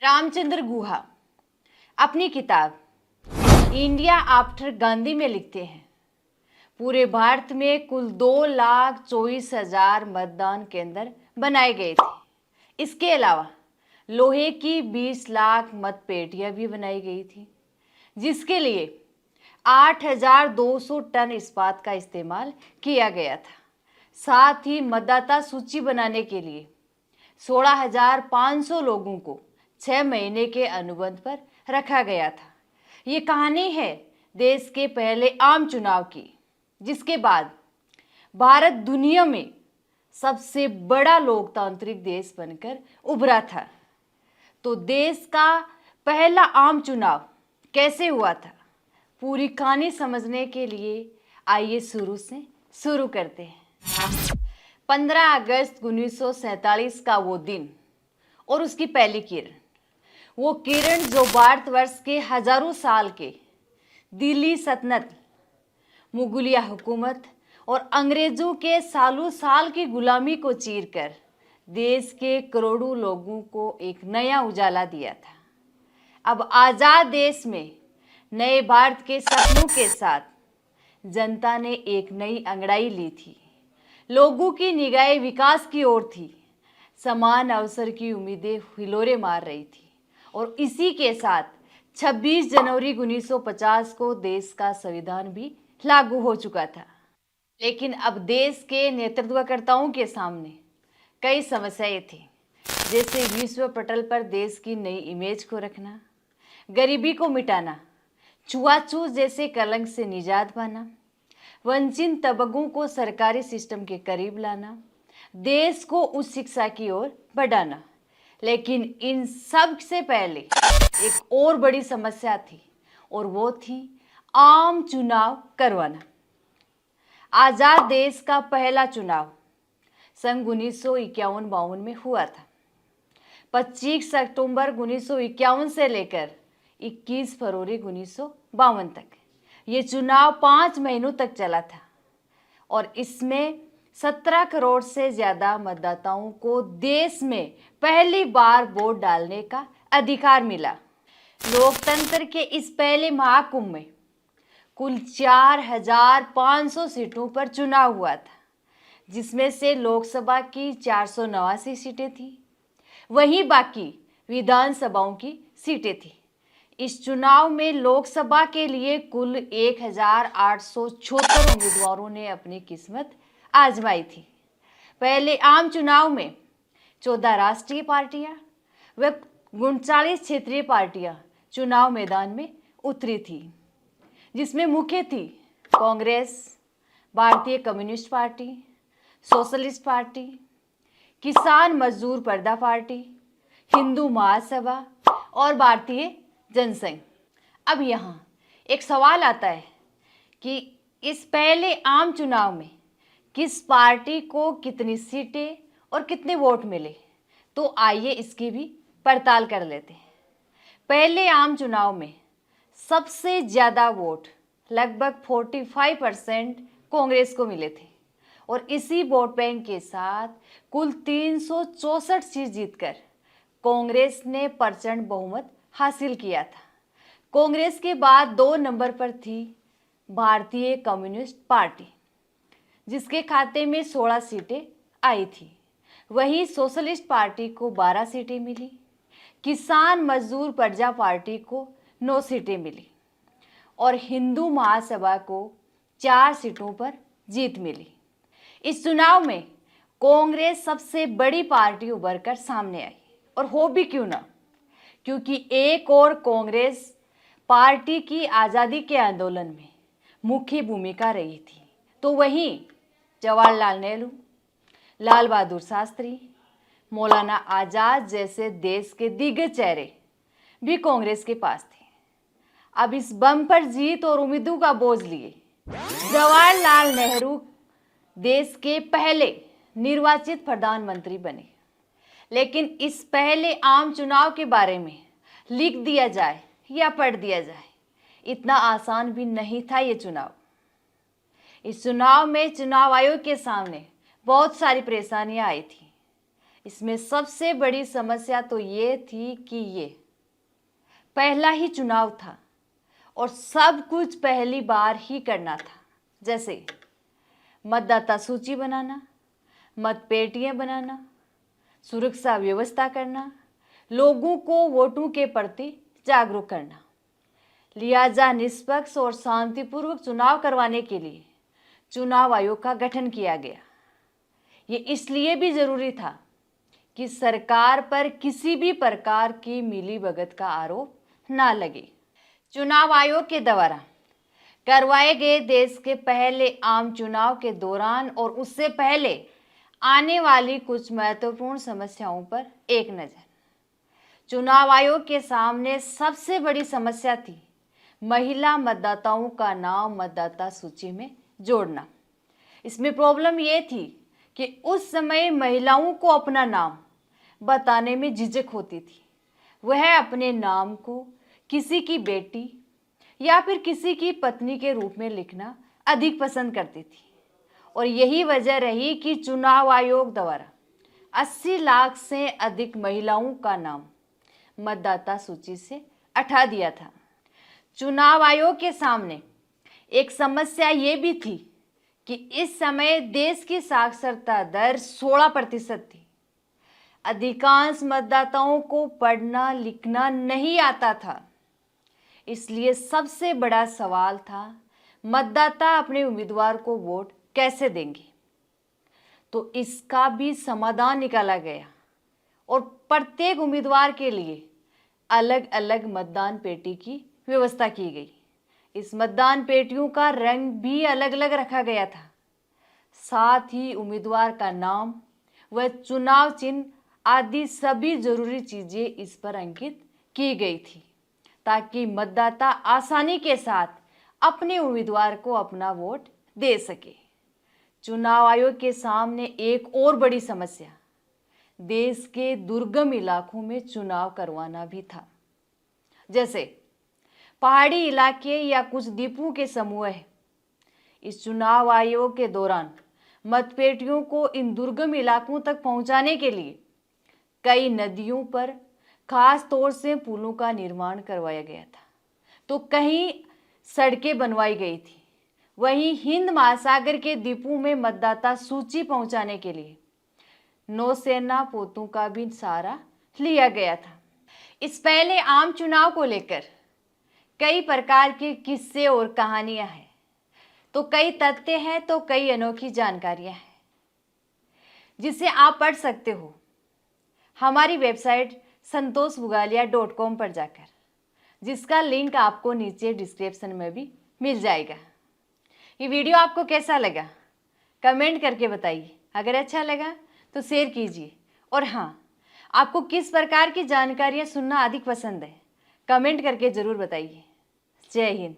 रामचंद्र गुहा अपनी किताब India after Gandhi में लिखते हैं, पूरे भारत में कुल 2,24,000 मतदान केंद्र बनाए गए थे। इसके अलावा लोहे की 20 लाख मतपेटियां भी बनाई गई थी, जिसके लिए 8,200 टन इस्पात का इस्तेमाल किया गया था। साथ ही मतदाता सूची बनाने के लिए 16,500 लोगों को 6 महीने के अनुबंध पर रखा गया था। ये कहानी है देश के पहले आम चुनाव की, जिसके बाद भारत दुनिया में सबसे बड़ा लोकतांत्रिक देश बनकर उभरा था। तो देश का पहला आम चुनाव कैसे हुआ था, पूरी कहानी समझने के लिए आइए शुरू से शुरू करते हैं। 15 अगस्त 1947 का वो दिन और उसकी पहली किरण, वो किरण जो भारतवर्ष के हजारों साल के दिल्ली सल्तनत, मुगलिया हुकूमत और अंग्रेजों के सालों साल की गुलामी को चीरकर देश के करोड़ों लोगों को एक नया उजाला दिया था। अब आजाद देश में नए भारत के सपनों के साथ जनता ने एक नई अंगड़ाई ली थी। लोगों की निगाहें विकास की ओर थी, समान अवसर की उम्मीदें हिलोरे मार रही थी और इसी के साथ 26 जनवरी 1950 को देश का संविधान भी लागू हो चुका था। लेकिन अब देश के नेतृत्वकर्ताओं के सामने कई समस्याएं थी, जैसे विश्व पटल पर देश की नई इमेज को रखना, गरीबी को मिटाना, छुआछूत जैसे कलंक से निजात पाना, वंचित तबकों को सरकारी सिस्टम के करीब लाना, देश को उच्च शिक्षा की ओर बढ़ाना। लेकिन इन सब से पहले एक और बड़ी समस्या थी और वो थी आम चुनाव करवाना। आजाद देश का पहला चुनाव सन 1951-52 में हुआ था। 25 अक्टूबर 1951 से लेकर 21 फरवरी 1952 तक ये चुनाव 5 महीनों तक चला था और इसमें 17 करोड़ से ज्यादा मतदाताओं को देश में पहली बार वोट डालने का अधिकार मिला। लोकतंत्र के इस पहले महाकुंभ में कुल 4,500 सीटों पर चुनाव हुआ था, जिसमें से लोकसभा की 489 सीटें थी, वहीं बाकी विधानसभाओं की सीटें थी। इस चुनाव में लोकसभा के लिए कुल 1,876 उम्मीदवारों ने अपनी किस्मत आजमाई थी। पहले आम चुनाव में 14 राष्ट्रीय पार्टियां व 39 क्षेत्रीय पार्टियां चुनाव मैदान में उतरी थी, जिसमें मुख्य थी कांग्रेस, भारतीय कम्युनिस्ट पार्टी, सोशलिस्ट पार्टी, किसान मजदूर पर्दा पार्टी, हिंदू महासभा और भारतीय जनसंघ। अब यहाँ एक सवाल आता है कि इस पहले आम चुनाव में किस पार्टी को कितनी सीटें और कितने वोट मिले, तो आइए इसकी भी पड़ताल कर लेते हैं। पहले आम चुनाव में सबसे ज़्यादा वोट लगभग 45% कांग्रेस को मिले थे और इसी वोट बैंक के साथ कुल 364 सीट जीतकर कांग्रेस ने प्रचंड बहुमत हासिल किया था। कांग्रेस के बाद 2 नंबर पर थी भारतीय कम्युनिस्ट पार्टी, जिसके खाते में 16 सीटें आई थी। वहीं सोशलिस्ट पार्टी को 12 सीटें मिली, किसान मजदूर प्रजा पार्टी को 9 सीटें मिली और हिंदू महासभा को 4 सीटों पर जीत मिली। इस चुनाव में कांग्रेस सबसे बड़ी पार्टी उभर कर सामने आई, और हो भी क्यों ना, क्योंकि एक और कांग्रेस पार्टी की आज़ादी के आंदोलन में मुख्य भूमिका रही थी, तो वहीं जवाहरलाल नेहरू, लाल बहादुर शास्त्री, मौलाना आजाद जैसे देश के दिग्गज चेहरे भी कांग्रेस के पास थे। अब इस बम पर जीत और उम्मीदों का बोझ लिए जवाहरलाल नेहरू देश के पहले निर्वाचित प्रधानमंत्री बने। लेकिन इस पहले आम चुनाव के बारे में लिख दिया जाए या पढ़ दिया जाए, इतना आसान भी नहीं था ये चुनाव। इस चुनाव में चुनाव आयोग के सामने बहुत सारी परेशानियां आई थी। इसमें सबसे बड़ी समस्या तो ये थी कि ये पहला ही चुनाव था और सब कुछ पहली बार ही करना था। जैसे मतदाता सूची बनाना, मतपेटियां बनाना, सुरक्षा व्यवस्था करना, लोगों को वोटों के प्रति जागरूक करना। लिहाजा निष्पक्ष और शांतिपूर्वक चुनाव करवाने के लिए चुनाव आयोग का गठन किया गया। ये इसलिए भी जरूरी था कि सरकार पर किसी भी प्रकार की मिलीभगत का आरोप ना लगे। चुनाव आयोग के द्वारा करवाए गए देश के पहले आम चुनाव के दौरान और उससे पहले आने वाली कुछ महत्वपूर्ण समस्याओं पर एक नज़र। चुनाव आयोग के सामने सबसे बड़ी समस्या थी महिला मतदाताओं का नाम मतदाता सूची में जोड़ना। इसमें प्रॉब्लम ये थी कि उस समय महिलाओं को अपना नाम बताने में झिझक होती थी। वह अपने नाम को किसी की बेटी या फिर किसी की पत्नी के रूप में लिखना अधिक पसंद करती थी और यही वजह रही कि चुनाव आयोग द्वारा 80 लाख से अधिक महिलाओं का नाम मतदाता सूची से हटा दिया था। चुनाव आयोग के सामने एक समस्या ये भी थी कि इस समय देश की साक्षरता दर 16% थी। अधिकांश मतदाताओं को पढ़ना लिखना नहीं आता था। इसलिए सबसे बड़ा सवाल था मतदाता अपने उम्मीदवार को वोट कैसे देंगे। तो इसका भी समाधान निकाला गया और प्रत्येक उम्मीदवार के लिए अलग अलग मतदान पेटी की व्यवस्था की गई। इस मतदान पेटियों का रंग भी अलग अलग रखा गया था। साथ ही उम्मीदवार का नाम व चुनाव चिन्ह आदि सभी जरूरी चीजें इस पर अंकित की गई थी ताकि मतदाता आसानी के साथ अपने उम्मीदवार को अपना वोट दे सके। चुनाव आयोग के सामने एक और बड़ी समस्या देश के दुर्गम इलाकों में चुनाव करवाना भी था। जैसे पहाड़ी इलाके या कुछ द्वीपों के समूह है। इस चुनाव आयोग के दौरान मतपेटियों को इन दुर्गम इलाकों तक पहुंचाने के लिए कई नदियों पर खास तौर से पुलों का निर्माण करवाया गया था, तो कहीं सड़कें बनवाई गई थी। वहीं हिंद महासागर के द्वीपों में मतदाता सूची पहुंचाने के लिए नौसेना पोतों का भी सहारा लिया गया था। इस पहले आम चुनाव को लेकर कई प्रकार के किस्से और कहानियां हैं, तो कई तथ्य हैं तो कई अनोखी जानकारियां हैं जिसे आप पढ़ सकते हो हमारी वेबसाइट santoshbugalia.com पर जाकर, जिसका लिंक आपको नीचे डिस्क्रिप्शन में भी मिल जाएगा। ये वीडियो आपको कैसा लगा कमेंट करके बताइए। अगर अच्छा लगा तो शेयर कीजिए और हाँ, आपको किस प्रकार की जानकारियाँ सुनना अधिक पसंद है कमेंट करके ज़रूर बताइए। जय हिंद।